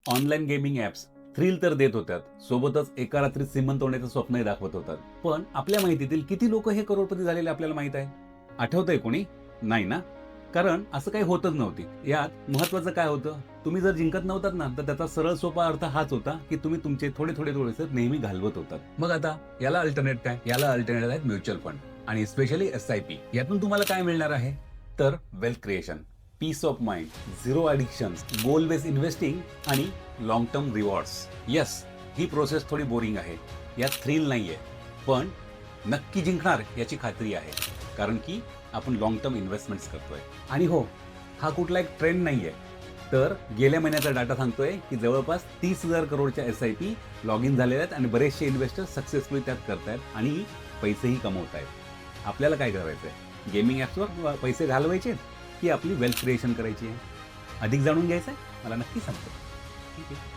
Online gaming apps thrill तर देत होत्यात, सोबतच एका रात्रीत श्रीमंत होण्याचं स्वप्नही दाखवत होतात. पण आपल्या माहितीतील किती लोक हे करोडपती झालेले आपल्याला माहित आहे? आठवतंय कोणी? नाही ना? कारण असं काही होतच नव्हती. यात महत्वाचं काय होतं? तुम्ही जर जिंकत नव्हतात ना, तर त्याचा सरळ सोपा अर्थ हाच होता, की तुम्ही तुमचे थोडे नेहमी घालवत होतात. मग आता याला अल्टरनेट काय? याला अल्टरनेट आहेत म्युच्युअल फंड आणि स्पेशली SIP. यातून तुम्हाला काय मिळणार आहे? तर wealth creation, peace of mind, zero addictions, goal based investing आणि लॉंग टर्म रिवॉर्ड्स. येस, ही प्रोसेस थोडी बोरिंग आहे. यात थ्रिल नाहीये, पण नक्की जिंकणार याची खात्री आहे. कारण की आपण लॉंग टर्म इन्व्हेस्टमेंट्स करतोय. आणि हो, हा कुठला एक ट्रेंड नाहीये. तर गेल्या महिन्याचा डाटा सांगतोय की जवळपास 30,000 करोडच्या SIP लॉग इन झालेल्या आहेत आणि बरेचसे इन्व्हेस्टर सक्सेसफुली त्यात करतायत आणि पैसेही कमवतायत. आपल्याला काय करायचंय? गेमिंग ॲप्सवर पैसे घालवायचे की आपली वेल्थ क्रिएशन करायची आहे? अधिक जाणून घ्यायचंय? मला नक्की सांगतो. ठीक आहे.